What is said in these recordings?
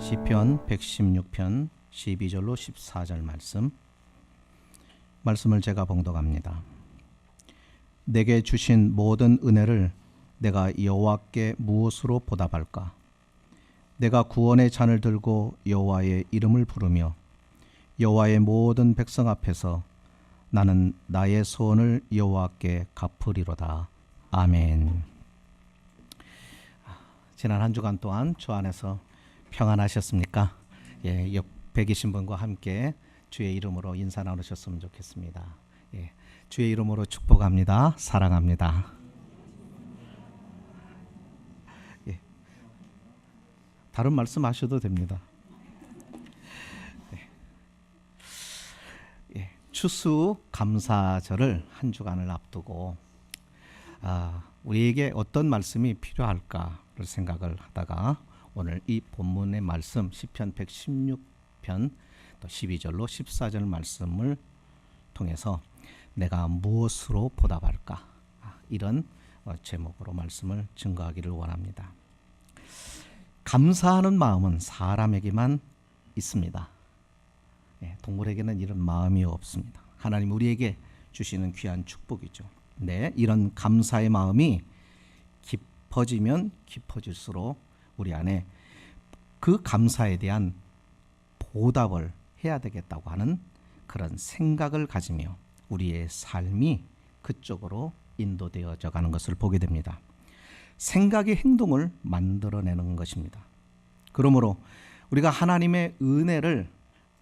시편 116편 12절로 14절 말씀을 제가 봉독합니다. 내게 주신 모든 은혜를 내가 여호와께 무엇으로 보답할까? 내가 구원의 잔을 들고 여호와의 이름을 부르며 여호와의 모든 백성 앞에서 나는 나의 소원을 여호와께 갚으리로다. 아멘. 지난 한 주간 동안 주 안에서 평안하셨습니까? 옆에 계신 분과 함께 주의 이름으로 인사 나누셨으면 좋겠습니다. 주의 이름으로 축복합니다. 사랑합니다. 다른 말씀하셔도 됩니다. 추수 감사절을 한 주간을 앞두고 우리에게 어떤 말씀이 필요할까를 생각을 하다가 오늘 이 본문의 말씀 시편 116편 또 12절로 14절 말씀을 통해서 내가 무엇으로 보답할까 이런 제목으로 말씀을 증거하기를 원합니다. 감사하는 마음은 사람에게만 있습니다. 동물에게는 이런 마음이 없습니다. 하나님 우리에게 주시는 귀한 축복이죠. 이런 감사의 마음이 깊어지면 깊어질수록 우리 안에 그 감사에 대한 보답을 해야 되겠다고 하는 그런 생각을 가지며 우리의 삶이 그쪽으로 인도되어져 가는 것을 보게 됩니다. 생각이 행동을 만들어내는 것입니다. 그러므로 우리가 하나님의 은혜를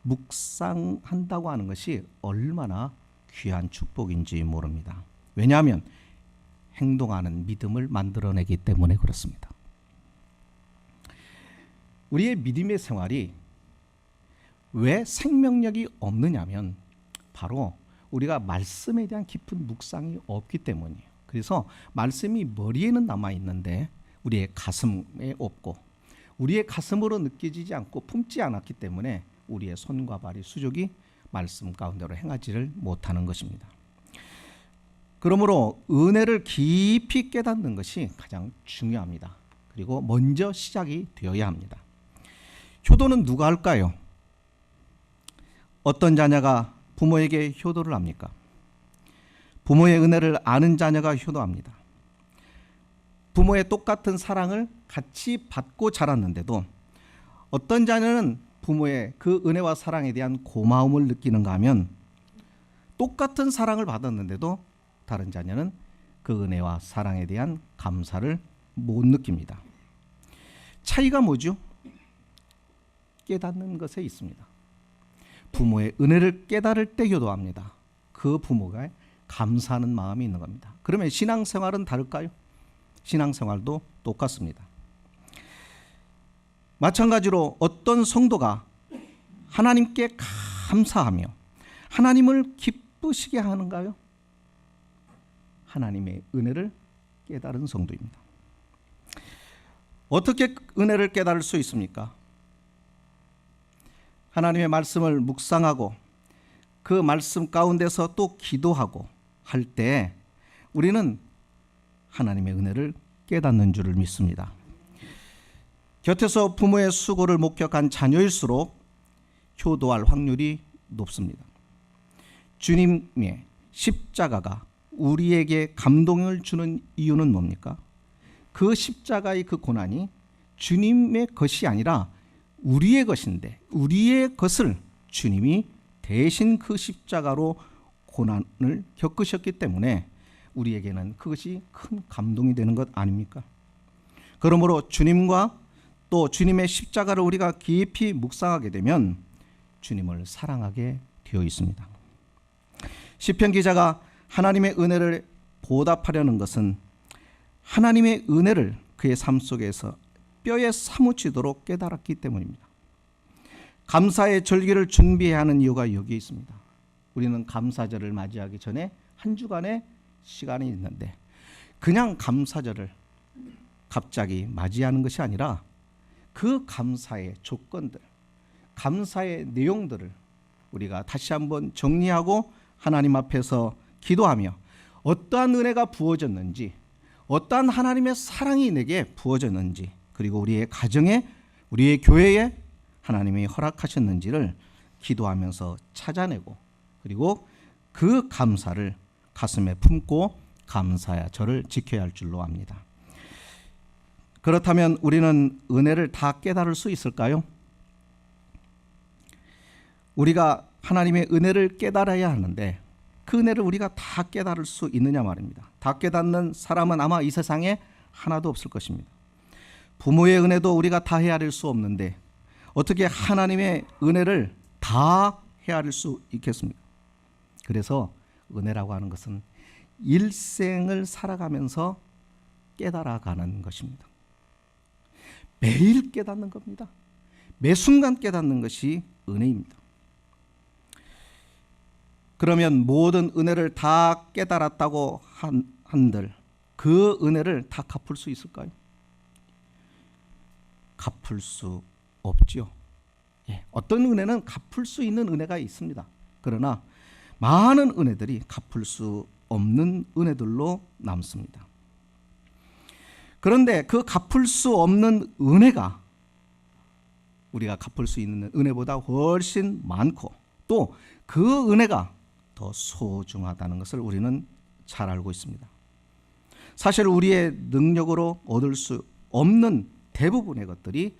묵상한다고 하는 것이 얼마나 귀한 축복인지 모릅니다. 왜냐하면 행동하는 믿음을 만들어내기 때문에 그렇습니다. 우리의 믿음의 생활이 왜 생명력이 없느냐면 바로 우리가 말씀에 대한 깊은 묵상이 없기 때문이에요. 그래서 말씀이 머리에는 남아있는데 우리의 가슴에 없고 우리의 가슴으로 느껴지지 않고 품지 않았기 때문에 우리의 손과 발이 수족이 말씀 가운데로 행하지를 못하는 것입니다. 그러므로 은혜를 깊이 깨닫는 것이 가장 중요합니다. 그리고 먼저 시작이 되어야 합니다. 효도는 누가 할까요? 어떤 자녀가 부모에게 효도를 합니까? 부모의 은혜를 아는 자녀가 효도합니다. 부모의 똑같은 사랑을 같이 받고 자랐는데도 어떤 자녀는 부모의 그 은혜와 사랑에 대한 고마움을 느끼는가 하면 똑같은 사랑을 받았는데도 다른 자녀는 그 은혜와 사랑에 대한 감사를 못 느낍니다. 차이가 뭐죠? 깨닫는 것에 있습니다. 부모의 은혜를 깨달을 때 효도합니다. 그 부모가 감사하는 마음이 있는 겁니다. 그러면 신앙생활은 다를까요? 신앙생활도 똑같습니다. 마찬가지로 어떤 성도가 하나님께 감사하며 하나님을 기쁘시게 하는가요? 하나님의 은혜를 깨달은 성도입니다. 어떻게 은혜를 깨달을 수 있습니까? 하나님의 말씀을 묵상하고 그 말씀 가운데서 또 기도하고 할 때 우리는 하나님의 은혜를 깨닫는 줄을 믿습니다. 곁에서 부모의 수고를 목격한 자녀일수록 효도할 확률이 높습니다. 주님의 십자가가 우리에게 감동을 주는 이유는 뭡니까? 그 십자가의 그 고난이 주님의 것이 아니라 우리의 것인데 우리의 것을 주님이 대신 그 십자가로 고난을 겪으셨기 때문에 우리에게는 그것이 큰 감동이 되는 것 아닙니까? 그러므로 주님과 또 주님의 십자가를 우리가 깊이 묵상하게 되면 주님을 사랑하게 되어 있습니다. 시편 기자가 하나님의 은혜를 보답하려는 것은 하나님의 은혜를 그의 삶 속에서 뼈에 사무치도록 깨달았기 때문입니다. 감사의 절기를 준비해야 하는 이유가 여기에 있습니다. 우리는 감사절을 맞이하기 전에 한 주간의 시간이 있는데 그냥 감사절을 갑자기 맞이하는 것이 아니라 그 감사의 조건들, 감사의 내용들을 우리가 다시 한번 정리하고 하나님 앞에서 기도하며 어떠한 은혜가 부어졌는지, 어떠한 하나님의 사랑이 내게 부어졌는지, 그리고 우리의 가정에, 우리의 교회에, 하나님이 허락하셨는지를 기도하면서 찾아내고, 그리고 그 감사를 가슴에 품고 감사야 저를 지켜야 할 줄로 압니다. 그렇다면 우리는 은혜를 다 깨달을 수 있을까요? 우리가 하나님의 은혜를 깨달아야 하는데 그 은혜를 우리가 다 깨달을 수 있느냐 말입니다. 다 깨닫는 사람은 아마 이 세상에 하나도 없을 것입니다. 부모의 은혜도 우리가 다 헤아릴 수 없는데 어떻게 하나님의 은혜를 다 헤아릴 수 있겠습니까? 그래서 은혜라고 하는 것은 일생을 살아가면서 깨달아가는 것입니다. 매일 깨닫는 겁니다. 매 순간 깨닫는 것이 은혜입니다. 그러면 모든 은혜를 다 깨달았다고 한들 그 은혜를 다 갚을 수 있을까요? 갚을 수 없지요. 어떤 은혜는 갚을 수 있는 은혜가 있습니다. 그러나 많은 은혜들이 갚을 수 없는 은혜들로 남습니다. 그런데 그 갚을 수 없는 은혜가 우리가 갚을 수 있는 은혜보다 훨씬 많고 또 그 은혜가 더 소중하다는 것을 우리는 잘 알고 있습니다. 사실 우리의 능력으로 얻을 수 없는 대부분의 것들이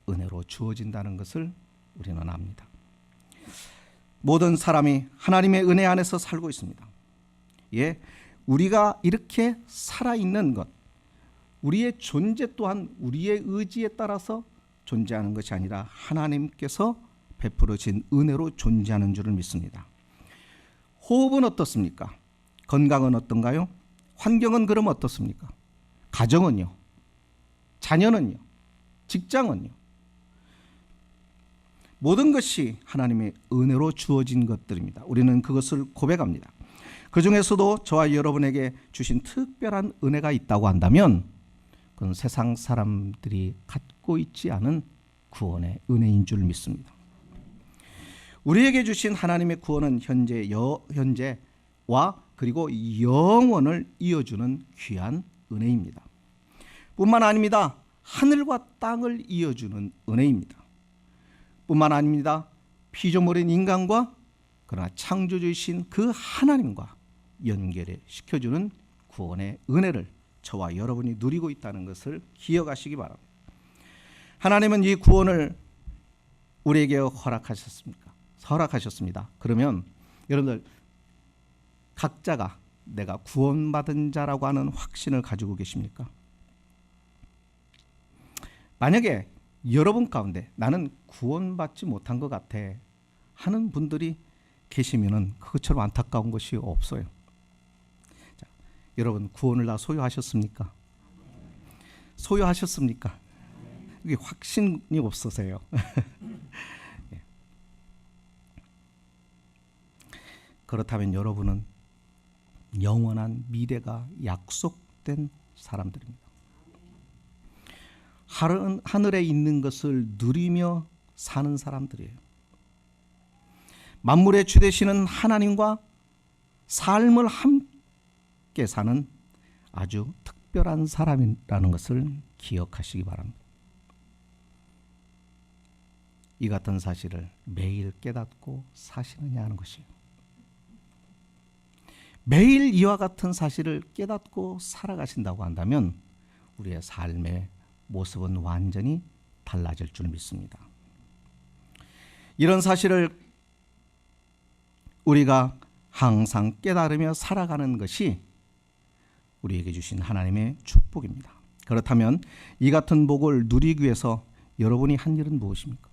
은혜로 주어진다는 것을 우리는 압니다. 모든 사람이 하나님의 은혜 안에서 살고 있습니다. 우리가 이렇게 살아있는 것, 우리의 존재 또한 우리의 의지에 따라서 존재하는 것이 아니라 하나님께서 베풀어진 은혜로 존재하는 줄을 믿습니다. 호흡은 어떻습니까? 건강은 어떤가요? 환경은 그럼 어떻습니까? 가정은요? 자녀는요? 직장은요? 모든 것이 하나님의 은혜로 주어진 것들입니다. 우리는 그것을 고백합니다. 그 중에서도 저와 여러분에게 주신 특별한 은혜가 있다고 한다면 그건 세상 사람들이 갖고 있지 않은 구원의 은혜인 줄 믿습니다. 우리에게 주신 하나님의 구원은 현재와 그리고 영원을 이어주는 귀한 은혜입니다. 뿐만 아닙니다. 하늘과 땅을 이어주는 은혜입니다. 뿐만 아닙니다. 피조물인 인간과 그러나 창조주이신 그 하나님과 연결해 시켜주는 구원의 은혜를 저와 여러분이 누리고 있다는 것을 기억하시기 바랍니다. 하나님은 이 구원을 우리에게 허락하셨습니다. 그러면 여러분들 각자가 내가 구원받은 자라고 하는 확신을 가지고 계십니까? 만약에 여러분 가운데 나는 구원받지 못한 것 같아 하는 분들이 계시면은 그것처럼 안타까운 것이 없어요. 자, 여러분 구원을 다 소유하셨습니까? 소유하셨습니까? 이게 확신이 없어서요. 그렇다면 여러분은 영원한 미래가 약속된 사람들입니다. 하늘에 있는 것을 누리며 사는 사람들이에요. 만물의 주 되시는 하나님과 삶을 함께 사는 아주 특별한 사람이라는 것을 기억하시기 바랍니다. 이 같은 사실을 매일 깨닫고 사시느냐 하는 것이에요. 매일 이와 같은 사실을 깨닫고 살아가신다고 한다면 우리의 삶의 모습은 완전히 달라질 줄 믿습니다. 이런 사실을 우리가 항상 깨달으며 살아가는 것이 우리에게 주신 하나님의 축복입니다. 그렇다면 이 같은 복을 누리기 위해서 여러분이 한 일은 무엇입니까?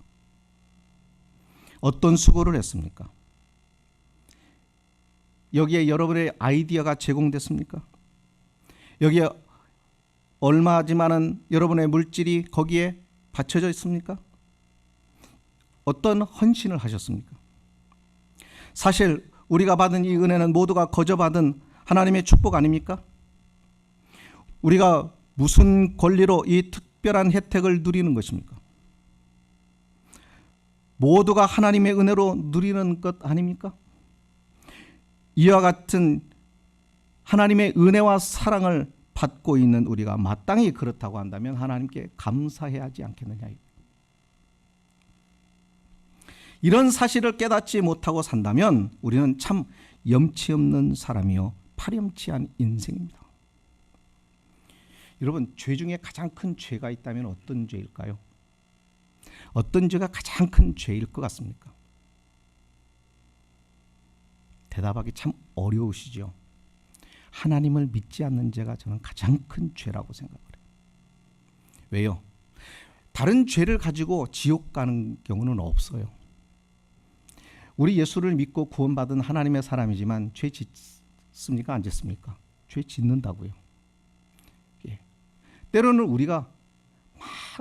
어떤 수고를 했습니까? 여기에 여러분의 아이디어가 제공됐습니까? 여기에 얼마지만은 여러분의 물질이 거기에 받쳐져 있습니까? 어떤 헌신을 하셨습니까? 사실 우리가 받은 이 은혜는 모두가 거저받은 하나님의 축복 아닙니까? 우리가 무슨 권리로 이 특별한 혜택을 누리는 것입니까? 모두가 하나님의 은혜로 누리는 것 아닙니까? 이와 같은 하나님의 은혜와 사랑을 받고 있는 우리가 마땅히 그렇다고 한다면 하나님께 감사해야 하지 않겠느냐. 이런 사실을 깨닫지 못하고 산다면 우리는 참 염치 없는 사람이요 파렴치한 인생입니다. 여러분, 죄 중에 가장 큰 죄가 있다면 어떤 죄일까요? 어떤 죄가 가장 큰 죄일 것 같습니까? 대답하기 참 어려우시죠? 하나님을 믿지 않는 죄가 저는 가장 큰 죄라고 생각을 해요. 왜요? 다른 죄를 가지고 지옥 가는 경우는 없어요. 우리 예수를 믿고 구원받은 하나님의 사람이지만 죄 짓습니까? 안 짓습니까? 죄 짓는다고요. 예. 때로는 우리가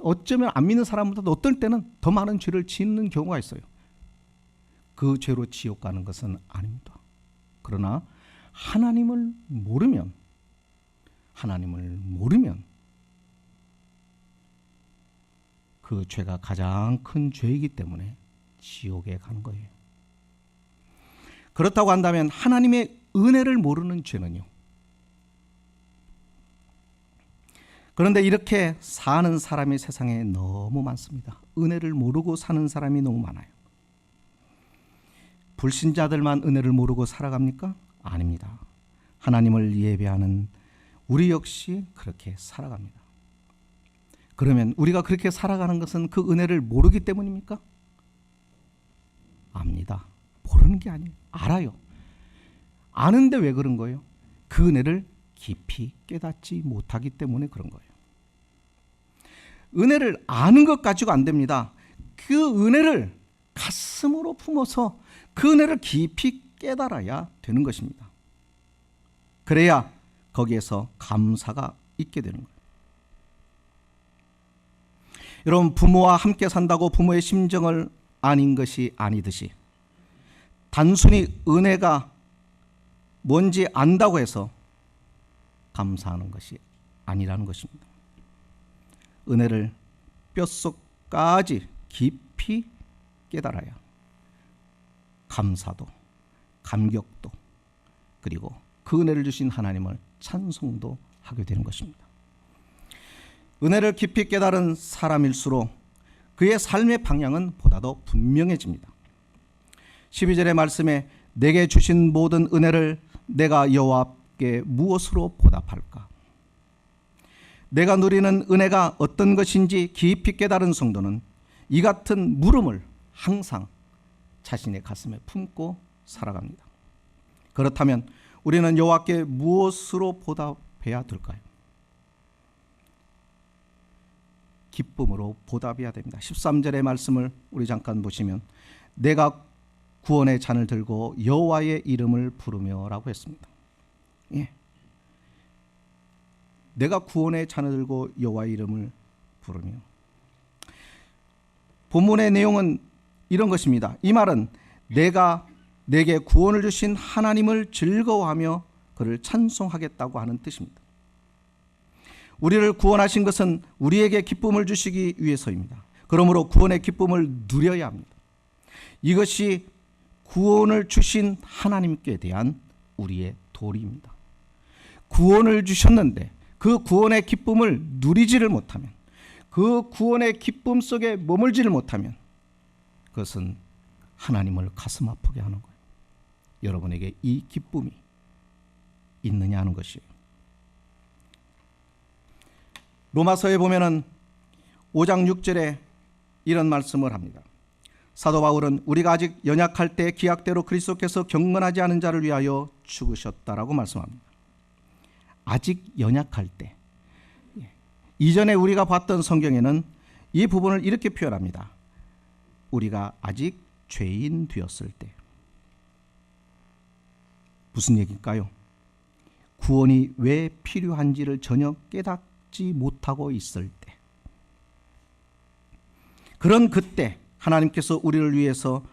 어쩌면 안 믿는 사람보다 어떨 때는 더 많은 죄를 짓는 경우가 있어요. 그 죄로 지옥 가는 것은 아닙니다. 그러나 하나님을 모르면 그 죄가 가장 큰 죄이기 때문에 지옥에 가는 거예요. 그렇다고 한다면 하나님의 은혜를 모르는 죄는요. 그런데 이렇게 사는 사람이 세상에 너무 많습니다. 은혜를 모르고 사는 사람이 너무 많아요. 불신자들만 은혜를 모르고 살아갑니까? 아닙니다. 하나님을 예배하는 우리 역시 그렇게 살아갑니다. 그러면 우리가 그렇게 살아가는 것은 그 은혜를 모르기 때문입니까? 압니다. 모르는 게 아니에요. 알아요. 아는데 왜 그런 거예요? 그 은혜를 깊이 깨닫지 못하기 때문에 그런 거예요. 은혜를 아는 것 가지고 안 됩니다. 그 은혜를 가슴으로 품어서 그 은혜를 깊이 깨달아야 되는 것입니다. 그래야 거기에서 감사가 있게 되는 거예요. 여러분, 부모와 함께 산다고 부모의 심정을 아는 것이 아니듯이 단순히 은혜가 뭔지 안다고 해서 감사하는 것이 아니라는 것입니다. 은혜를 뼛속까지 깊이 깨달아야 감사도, 감격도, 그리고 그 은혜를 주신 하나님을 찬송도 하게 되는 것입니다. 은혜를 깊이 깨달은 사람일수록 그의 삶의 방향은 보다 더 분명해집니다. 12절의 말씀에 내게 주신 모든 은혜를 내가 여호와께 무엇으로 보답할까? 내가 누리는 은혜가 어떤 것인지 깊이 깨달은 성도는 이 같은 물음을 항상 자신의 가슴에 품고 살아갑니다. 그렇다면 우리는 여호와께 무엇으로 보답해야 될까요? 기쁨으로 보답해야 됩니다. 13절의 말씀을 우리 잠깐 보시면 내가 구원의 잔을 들고 여호와의 이름을 부르며 라고 했습니다. 예. 내가 구원의 잔을 들고 여호와의 이름을 부르며. 본문의 내용은 이런 것입니다. 이 말은 내가 내게 구원을 주신 하나님을 즐거워하며 그를 찬송하겠다고 하는 뜻입니다. 우리를 구원하신 것은 우리에게 기쁨을 주시기 위해서입니다. 그러므로 구원의 기쁨을 누려야 합니다. 이것이 구원을 주신 하나님께 대한 우리의 도리입니다. 구원을 주셨는데 그 구원의 기쁨을 누리지를 못하면, 그 구원의 기쁨 속에 머물지를 못하면 그것은 하나님을 가슴 아프게 하는 거예요. 여러분에게 이 기쁨이 있느냐 하는 것이에요. 로마서에 보면은 5장 6절에 이런 말씀을 합니다. 사도 바울은 우리가 아직 연약할 때 기약대로 그리스도께서 경건하지 않은 자를 위하여 죽으셨다라고 말씀합니다. 아직 연약할 때. 이전에 우리가 봤던 성경에는 이 부분을 이렇게 표현합니다. 우리가 아직 죄인 되었을 때. 무슨 얘기일까요? 구원이 왜 필요한지를 전혀 깨닫지 못하고 있을 때. 그런 그때 하나님께서 우리를 위해서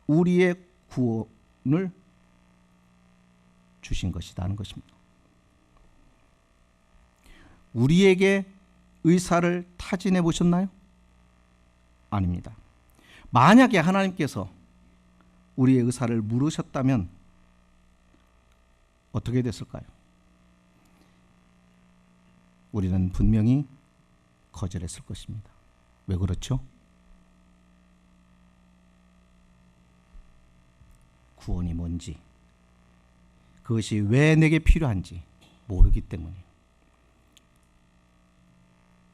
우리의 구원을 주신 것이라는 것입니다. 우리에게 의사를 타진해 보셨나요? 아닙니다. 만약에 하나님께서 우리의 의사를 물으셨다면 어떻게 됐을까요? 우리는 분명히 거절했을 것입니다. 왜 그렇죠? 구원이 뭔지, 그것이 왜 내게 필요한지 모르기 때문이에요.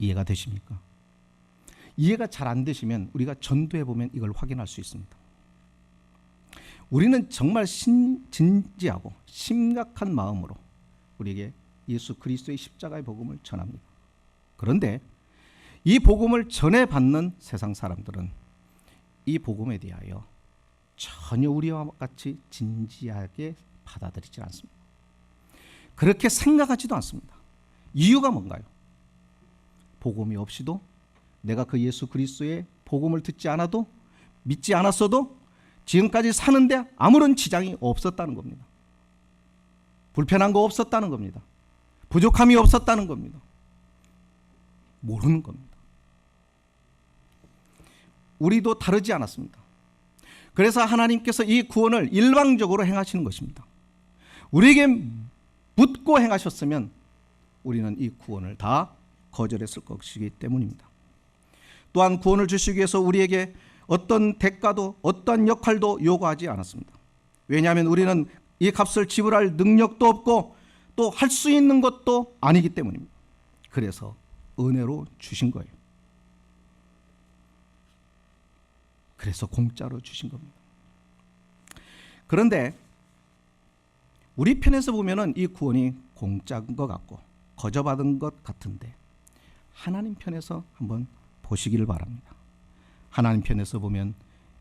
이해가 되십니까? 이해가 잘 안 되시면 우리가 전도해 보면 이걸 확인할 수 있습니다. 우리는 정말 진지하고 심각한 마음으로 우리에게 예수 그리스도의 십자가의 복음을 전합니다. 그런데 이 복음을 전해받는 세상 사람들은 이 복음에 대하여 전혀 우리와 같이 진지하게 받아들이지 않습니다. 그렇게 생각하지도 않습니다. 이유가 뭔가요? 복음이 없이도, 내가 그 예수 그리스도의 복음을 듣지 않아도, 믿지 않았어도 지금까지 사는데 아무런 지장이 없었다는 겁니다. 불편한 거 없었다는 겁니다. 부족함이 없었다는 겁니다. 모르는 겁니다. 우리도 다르지 않았습니다. 그래서 하나님께서 이 구원을 일방적으로 행하시는 것입니다. 우리에게 묻고 행하셨으면 우리는 이 구원을 다 거절했을 것이기 때문입니다. 또한 구원을 주시기 위해서 우리에게 어떤 대가도 어떤 역할도 요구하지 않았습니다. 왜냐하면 우리는 이 값을 지불할 능력도 없고 또 할 수 있는 것도 아니기 때문입니다. 그래서 은혜로 주신 거예요. 그래서 공짜로 주신 겁니다. 그런데 우리 편에서 보면은 이 구원이 공짜인 것 같고 거저받은 것 같은데, 하나님 편에서 한번 보시기를 바랍니다. 하나님 편에서 보면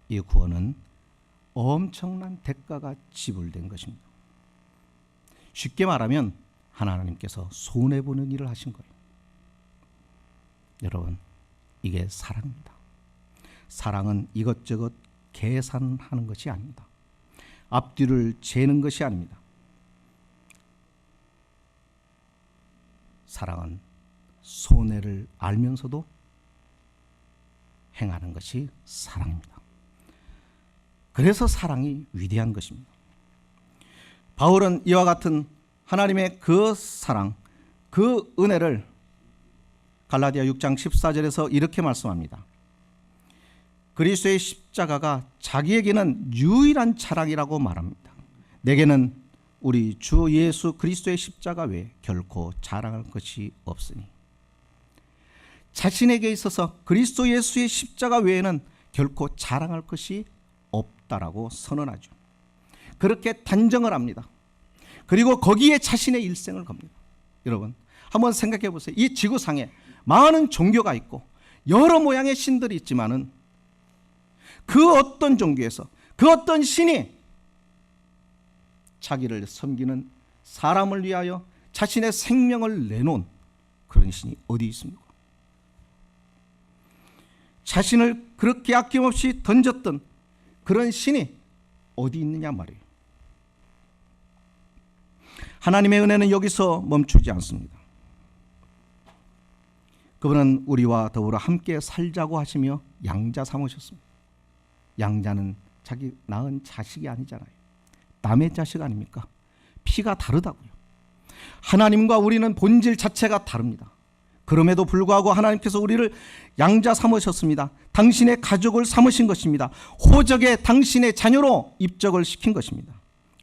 이 구원은 엄청난 대가가 지불된 것입니다. 쉽게 말하면 하나님께서 손해보는 일을 하신 거예요. 여러분, 이게 사랑입니다. 사랑은 이것저것 계산하는 것이 아닙니다. 앞뒤를 재는 것이 아닙니다. 사랑은 손해를 알면서도 행하는 것이 사랑입니다. 그래서 사랑이 위대한 것입니다. 바울은 이와 같은 하나님의 그 사랑, 그 은혜를 갈라디아 6장 14절에서 이렇게 말씀합니다. 그리스도의 십자가가 자기에게는 유일한 자랑이라고 말합니다. 내게는 우리 주 예수 그리스도의 십자가 외에 결코 자랑할 것이 없으니. 자신에게 있어서 그리스도 예수의 십자가 외에는 결코 자랑할 것이 없다라고 선언하죠. 그렇게 단정을 합니다. 그리고 거기에 자신의 일생을 겁니다. 여러분, 한번 생각해 보세요. 이 지구상에 많은 종교가 있고 여러 모양의 신들이 있지만은 그 어떤 종교에서 그 어떤 신이 자기를 섬기는 사람을 위하여 자신의 생명을 내놓은 그런 신이 어디 있습니까? 자신을 그렇게 아낌없이 던졌던 그런 신이 어디 있느냐 말이에요. 하나님의 은혜는 여기서 멈추지 않습니다. 그분은 우리와 더불어 함께 살자고 하시며 양자 삼으셨습니다. 양자는 자기 낳은 자식이 아니잖아요. 남의 자식 아닙니까? 피가 다르다고요. 하나님과 우리는 본질 자체가 다릅니다. 그럼에도 불구하고 하나님께서 우리를 양자 삼으셨습니다. 당신의 가족을 삼으신 것입니다. 호적에 당신의 자녀로 입적을 시킨 것입니다.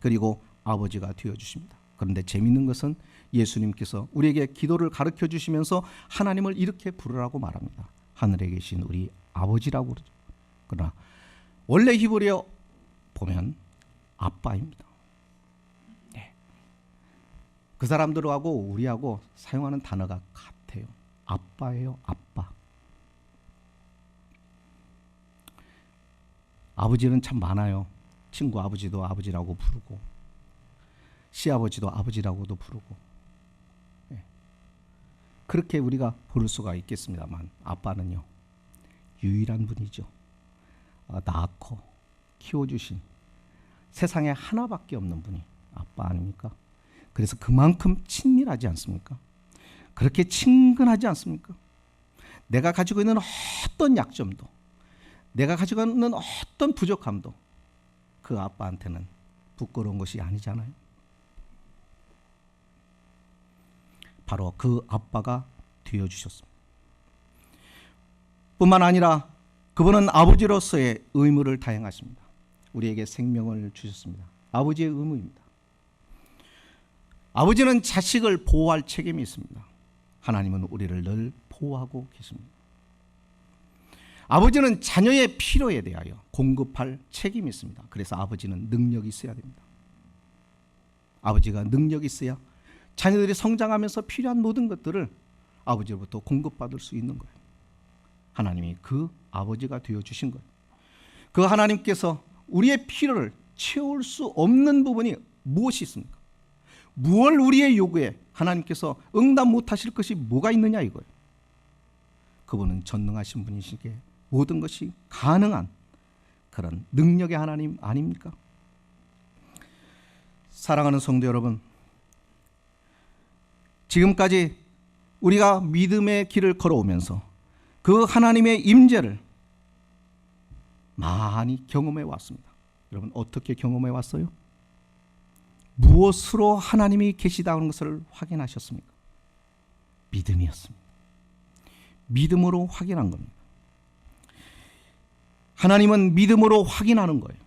그리고 아버지가 되어주십니다. 그런데 재미있는 것은 예수님께서 우리에게 기도를 가르쳐 주시면서 하나님을 이렇게 부르라고 말합니다. 하늘에 계신 우리 아버지라고 그러죠. 그러나 원래 히브리어 보면 아빠입니다. 네. 그 사람들하고 우리하고 사용하는 단어가 같아요. 아빠예요, 아빠. 아버지는 참 많아요. 친구 아버지도 아버지라고 부르고, 시아버지도 아버지라고도 부르고, 네. 그렇게 우리가 부를 수가 있겠습니다만 아빠는요, 유일한 분이죠. 낳고 키워주신 세상에 하나밖에 없는 분이 아빠 아닙니까? 그래서 그만큼 친밀하지 않습니까? 그렇게 친근하지 않습니까? 내가 가지고 있는 어떤 약점도, 내가 가지고 있는 어떤 부족함도 그 아빠한테는 부끄러운 것이 아니잖아요. 바로 그 아빠가 되어주셨습니다. 뿐만 아니라 그분은 아버지로서의 의무를 다행하십니다. 우리에게 생명을 주셨습니다. 아버지의 의무입니다. 아버지는 자식을 보호할 책임이 있습니다. 하나님은 우리를 늘 보호하고 계십니다. 아버지는 자녀의 필요에 대하여 공급할 책임이 있습니다. 그래서 아버지는 능력이 있어야 됩니다. 아버지가 능력이 있어야 자녀들이 성장하면서 필요한 모든 것들을 아버지로부터 공급받을 수 있는 거예요. 하나님이 그 아버지가 되어주신 거예요. 그 하나님께서 우리의 필요를 채울 수 없는 부분이 무엇이 있습니까? 무엇 우리의 요구에 하나님께서 응답 못하실 것이 뭐가 있느냐 이거예요. 그분은 전능하신 분이시기에 모든 것이 가능한 그런 능력의 하나님 아닙니까? 사랑하는 성도 여러분, 지금까지 우리가 믿음의 길을 걸어오면서 그 하나님의 임재를 많이 경험해 왔습니다. 여러분 어떻게 경험해 왔어요? 무엇으로 하나님이 계시다는 것을 확인하셨습니까? 믿음이었습니다. 믿음으로 확인한 겁니다. 하나님은 믿음으로 확인하는 거예요.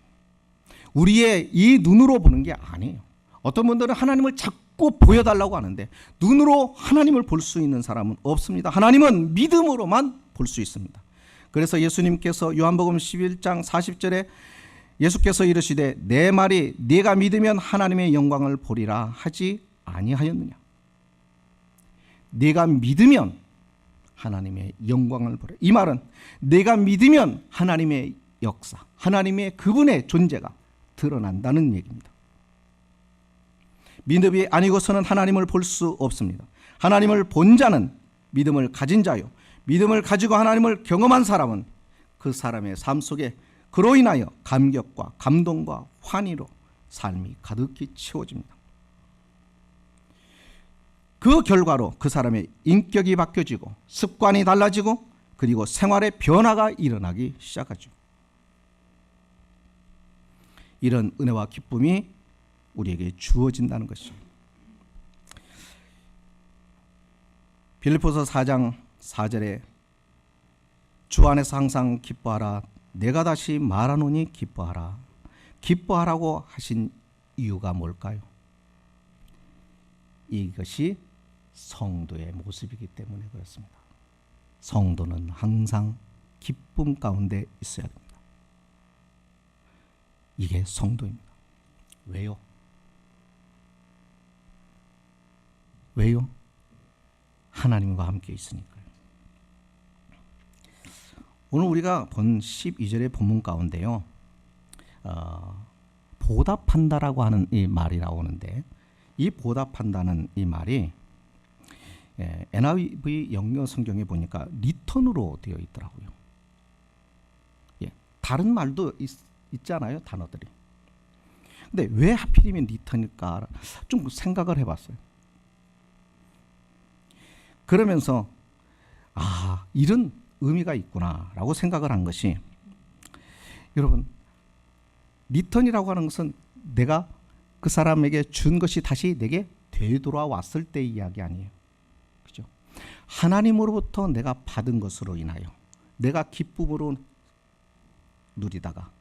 우리의 이 눈으로 보는 게 아니에요. 어떤 분들은 하나님을 자꾸 보여달라고 하는데 눈으로 하나님을 볼 수 있는 사람은 없습니다. 하나님은 믿음으로만 볼 수 있습니다. 그래서 예수님께서 요한복음 11장 40절에 예수께서 이르시되 내 말이 네가 믿으면 하나님의 영광을 보리라 하지 아니하였느냐. 네가 믿으면 하나님의 영광을 보라. 이 말은 내가 믿으면 하나님의 역사, 하나님의 그분의 존재가 드러난다는 얘기입니다. 믿음이 아니고서는 하나님을 볼 수 없습니다. 하나님을 본 자는 믿음을 가진 자요, 믿음을 가지고 하나님을 경험한 사람은 그 사람의 삶 속에 그로 인하여 감격과 감동과 환희로 삶이 가득히 채워집니다. 그 결과로 그 사람의 인격이 바뀌어지고 습관이 달라지고 그리고 생활의 변화가 일어나기 시작하죠. 이런 은혜와 기쁨이 우리에게 주어진다는 것이죠. 빌립보서 4장 4절에 주 안에서 항상 기뻐하라. 내가 다시 말하노니 기뻐하라. 기뻐하라고 하신 이유가 뭘까요? 이것이 성도의 모습이기 때문에 그렇습니다. 성도는 항상 기쁨 가운데 있어야 됩니다. 이게 성도입니다. 왜요? 왜요? 하나님과 함께 있으니까요. 오늘 우리가 본 12절의 본문 가운데요, 보답한다라고 하는 이 말이 나오는데, 이 보답한다는 이 말이 NIV 영어 성경에 보니까 리턴으로 되어 있더라고요. 다른 말도 있잖아요, 단어들이. 근데 왜 하필이면 리턴일까 좀 생각을 해봤어요. 그러면서 이런 의미가 있구나라고 생각을 한 것이, 여러분 리턴이라고 하는 것은 내가 그 사람에게 준 것이 다시 내게 되돌아왔을 때 이야기 아니에요. 그죠? 하나님으로부터 내가 받은 것으로 인하여 내가 기쁨으로 누리다가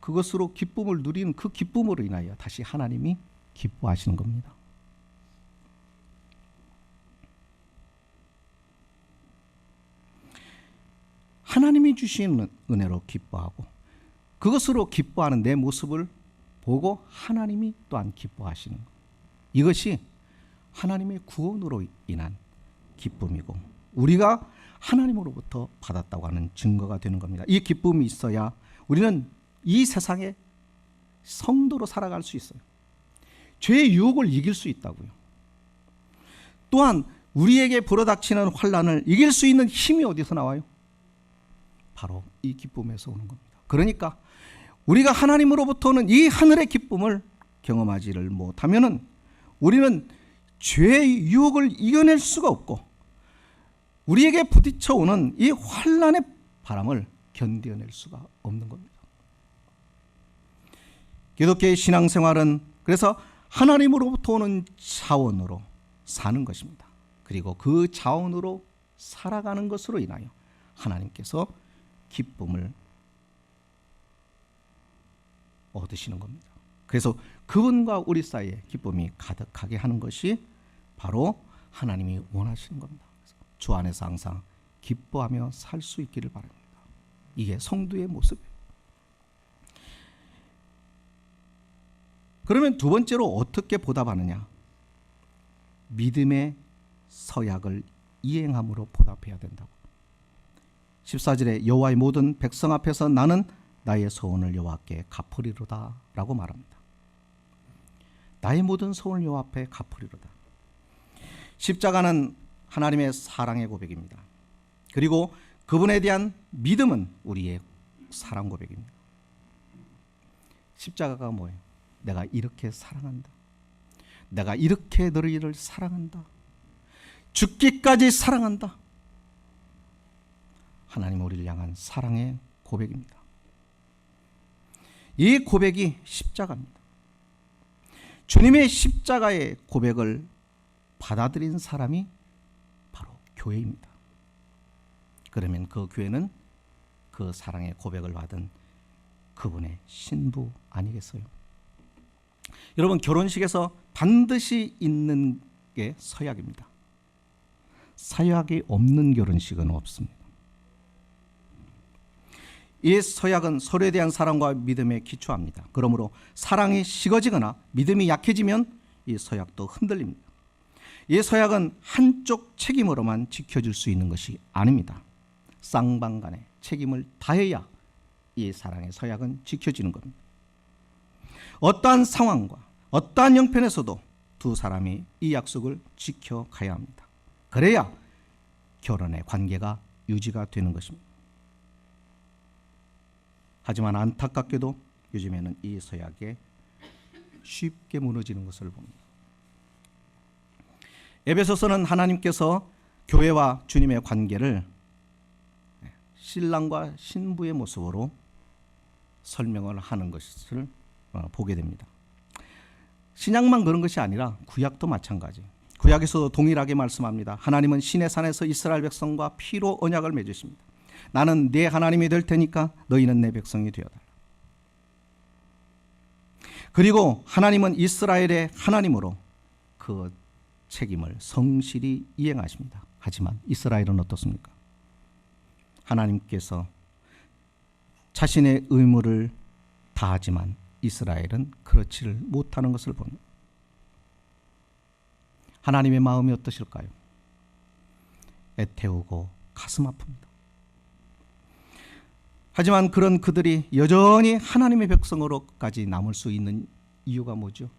그것으로 기쁨을 누리는 그 기쁨으로 인하여 다시 하나님이 기뻐하시는 겁니다. 하나님이 주신 은혜로 기뻐하고 그것으로 기뻐하는 내 모습을 보고 하나님이 또한 기뻐하시는 것. 이것이 하나님의 구원으로 인한 기쁨이고 우리가 하나님으로부터 받았다고 하는 증거가 되는 겁니다. 이 기쁨이 있어야 우리는 이 세상에 성도로 살아갈 수 있어요. 죄의 유혹을 이길 수 있다고요. 또한 우리에게 불어닥치는 환난을 이길 수 있는 힘이 어디서 나와요? 바로 이 기쁨에서 오는 겁니다. 그러니까 우리가 하나님으로부터는 이 하늘의 기쁨을 경험하지를 못하면은 우리는 죄의 유혹을 이겨낼 수가 없고 우리에게 부딪혀오는 이 환난의 바람을 견뎌낼 수가 없는 겁니다. 기독교의 신앙생활은 그래서 하나님으로부터 오는 자원으로 사는 것입니다. 그리고 그 자원으로 살아가는 것으로 인하여 하나님께서 기쁨을 얻으시는 겁니다. 그래서 그분과 우리 사이에 기쁨이 가득하게 하는 것이 바로 하나님이 원하시는 겁니다. 주 안에서 항상 기뻐하며 살 수 있기를 바랍니다. 이게 성도의 모습이에요. 그러면 두 번째로 어떻게 보답하느냐? 믿음의 서약을 이행함으로 보답해야 된다고. 14절에 여호와의 모든 백성 앞에서 나는 나의 소원을 여호와께 갚으리로다 라고 말합니다. 나의 모든 소원을 여호와 앞에 갚으리로다. 십자가는 하나님의 사랑의 고백입니다. 그리고 그분에 대한 믿음은 우리의 사랑 고백입니다. 십자가가 뭐예요? 내가 이렇게 사랑한다. 내가 이렇게 너희를 사랑한다. 죽기까지 사랑한다. 하나님 우리를 향한 사랑의 고백입니다. 이 고백이 십자가입니다. 주님의 십자가의 고백을 받아들인 사람이 바로 교회입니다. 그러면 그 교회는 그 사랑의 고백을 받은 그분의 신부 아니겠어요? 여러분, 결혼식에서 반드시 있는 게 서약입니다. 서약이 없는 결혼식은 없습니다. 이 서약은 서로에 대한 사랑과 믿음에 기초합니다. 그러므로 사랑이 식어지거나 믿음이 약해지면 이 서약도 흔들립니다. 이 서약은 한쪽 책임으로만 지켜줄 수 있는 것이 아닙니다. 쌍방간의 책임을 다해야 이 사랑의 서약은 지켜지는 겁니다. 어떠한 상황과 어떠한 형편에서도 두 사람이 이 약속을 지켜가야 합니다. 그래야 결혼의 관계가 유지가 되는 것입니다. 하지만 안타깝게도 요즘에는 이 서약에 쉽게 무너지는 것을 봅니다. 에베소서는 하나님께서 교회와 주님의 관계를 신랑과 신부의 모습으로 설명을 하는 것을 보게 됩니다. 신약만 그런 것이 아니라 구약도 마찬가지. 구약에서도 동일하게 말씀합니다. 하나님은 시내 산에서 이스라엘 백성과 피로 언약을 맺으십니다. 나는 네 하나님이 될 테니까 너희는 내 백성이 되어달라. 그리고 하나님은 이스라엘의 하나님으로 그 책임을 성실히 이행하십니다. 하지만 이스라엘은 어떻습니까? 하나님께서 자신의 의무를 다하지만 이스라엘은 그렇지를 못하는 것을 봅니다. 하나님의 마음이 어떠실까요? 애태우고 가슴 아픕니다. 하지만 그런 그들이 여전히 하나님의 백성으로까지 남을 수 있는 이유가 뭐죠?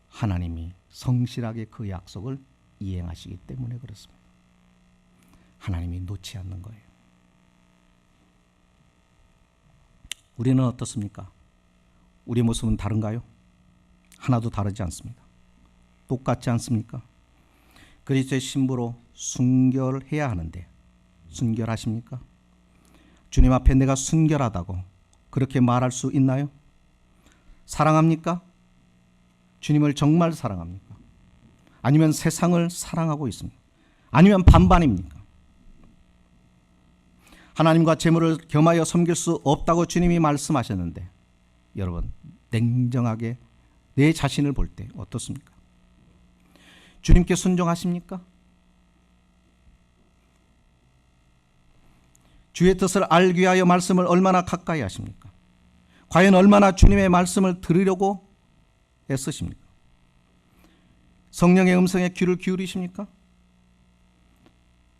하나님이 성실하게 그 약속을 이행하시기 때문에 그렇습니다. 하나님이 놓지 않는 거예요. 우리는 어떻습니까? 우리의 모습은 다른가요? 하나도 다르지 않습니다. 똑같지 않습니까? 그리스도의 신부로 순결해야 하는데 순결하십니까? 주님 앞에 내가 순결하다고 그렇게 말할 수 있나요? 사랑합니까? 주님을 정말 사랑합니까? 아니면 세상을 사랑하고 있습니까? 아니면 반반입니까? 하나님과 재물을 겸하여 섬길 수 없다고 주님이 말씀하셨는데 여러분, 냉정하게 내 자신을 볼 때 어떻습니까? 주님께 순종하십니까? 주의 뜻을 알기 위하여 말씀을 얼마나 가까이 하십니까? 과연 얼마나 주님의 말씀을 들으려고 애쓰십니까? 성령의 음성에 귀를 기울이십니까?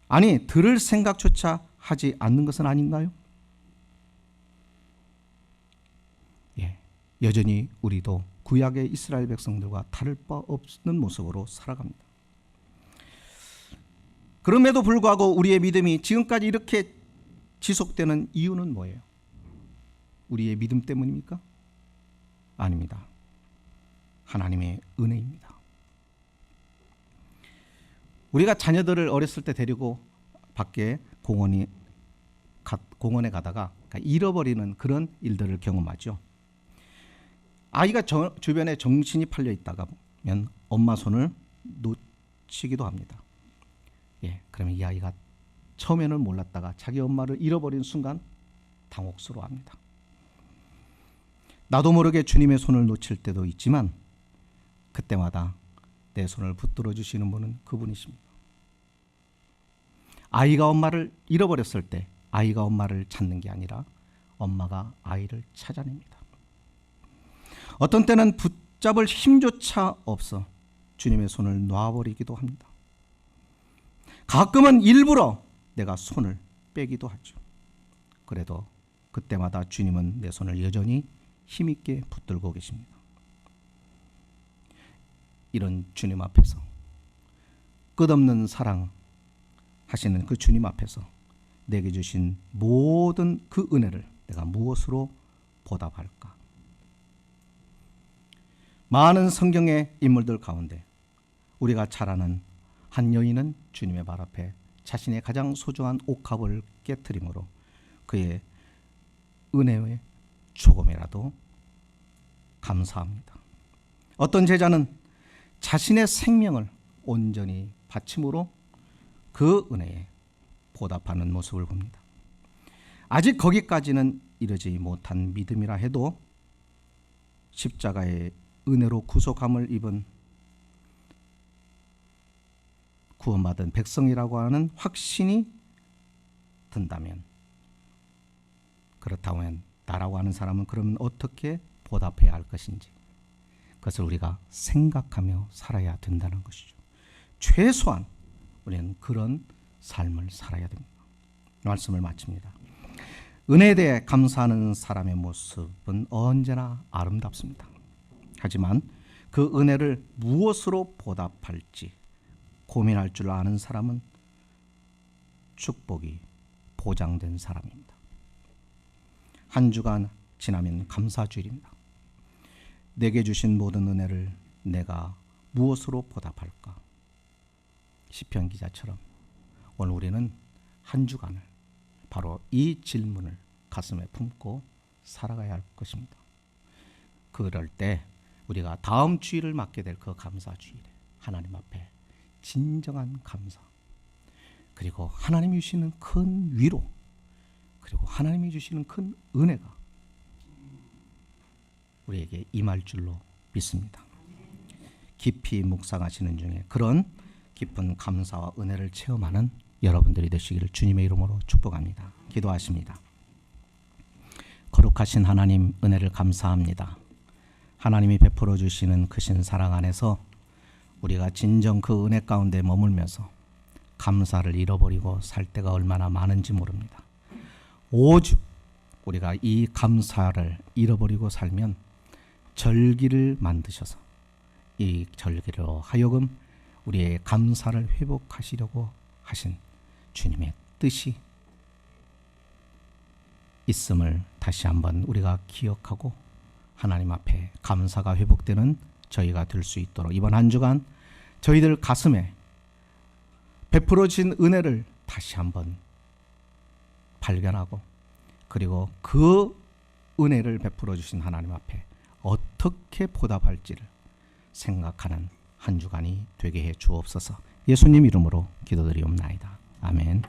아니, 들을 생각조차 하지 않는 것은 아닌가요? 예, 여전히 우리도 구약의 이스라엘 백성들과 다를 바 없는 모습으로 살아갑니다. 그럼에도 불구하고 우리의 믿음이 지금까지 이렇게 지속되는 이유는 뭐예요? 우리의 믿음 때문입니까? 아닙니다. 하나님의 은혜입니다. 우리가 자녀들을 어렸을 때 데리고 밖에 공원에 가다가 잃어버리는 그런 일들을 경험하죠. 아이가 주변에 정신이 팔려 있다가 보면 엄마 손을 놓치기도 합니다. 예, 그러면 이 아이가 처음에는 몰랐다가 자기 엄마를 잃어버린 순간 당혹스러워합니다. 나도 모르게 주님의 손을 놓칠 때도 있지만 그때마다 내 손을 붙들어 주시는 분은 그분이십니다. 아이가 엄마를 잃어버렸을 때 아이가 엄마를 찾는 게 아니라 엄마가 아이를 찾아냅니다. 어떤 때는 붙잡을 힘조차 없어 주님의 손을 놔버리기도 합니다. 가끔은 일부러 내가 손을 빼기도 하죠. 그래도 그때마다 주님은 내 손을 여전히 힘있게 붙들고 계십니다. 이런 주님 앞에서, 끝없는 사랑 하시는 그 주님 앞에서 내게 주신 모든 그 은혜를 내가 무엇으로 보답할까? 많은 성경의 인물들 가운데 우리가 잘 아는 한 여인은 주님의 발 앞에 자신의 가장 소중한 옥합을 깨트림으로 그의 은혜에 조금이라도 감사합니다. 어떤 제자는 자신의 생명을 온전히 바침으로 그 은혜에 보답하는 모습을 봅니다. 아직 거기까지는 이르지 못한 믿음이라 해도 십자가의 은혜로 구속함을 입은 구원받은 백성이라고 하는 확신이 든다면, 그렇다면 나라고 하는 사람은 그러면 어떻게 보답해야 할 것인지 그것을 우리가 생각하며 살아야 된다는 것이죠. 최소한 우리는 그런 삶을 살아야 됩니다. 말씀을 마칩니다. 은혜에 대해 감사하는 사람의 모습은 언제나 아름답습니다. 하지만 그 은혜를 무엇으로 보답할지 고민할 줄 아는 사람은 축복이 보장된 사람입니다. 한 주간 지나면 감사주일입니다. 내게 주신 모든 은혜를 내가 무엇으로 보답할까? 시편 기자처럼 오늘 우리는 한 주간을 바로 이 질문을 가슴에 품고 살아가야 할 것입니다. 그럴 때 우리가 다음 주일을 맞게 될 그 감사주일에 하나님 앞에 진정한 감사, 그리고 하나님이 주시는 큰 위로, 그리고 하나님이 주시는 큰 은혜가 우리에게 임할 줄로 믿습니다. 깊이 묵상하시는 중에 그런 깊은 감사와 은혜를 체험하는 여러분들이 되시기를 주님의 이름으로 축복합니다. 기도하십니다. 거룩하신 하나님, 은혜를 감사합니다. 하나님이 베풀어 주시는 크신 사랑 안에서 우리가 진정 그 은혜 가운데 머물면서 감사를 잃어버리고 살 때가 얼마나 많은지 모릅니다. 오죽 우리가 이 감사를 잃어버리고 살면 절기를 만드셔서 이 절기로 하여금 우리의 감사를 회복하시려고 하신 주님의 뜻이 있음을 다시 한번 우리가 기억하고 하나님 앞에 감사가 회복되는 저희가 될 수 있도록 이번 한 주간 저희들 가슴에 베풀어진 은혜를 다시 한번 발견하고, 그리고 그 은혜를 베풀어 주신 하나님 앞에 어떻게 보답할지를 생각하는 한 주간이 되게 해 주옵소서. 예수님 이름으로 기도드리옵나이다. 아멘.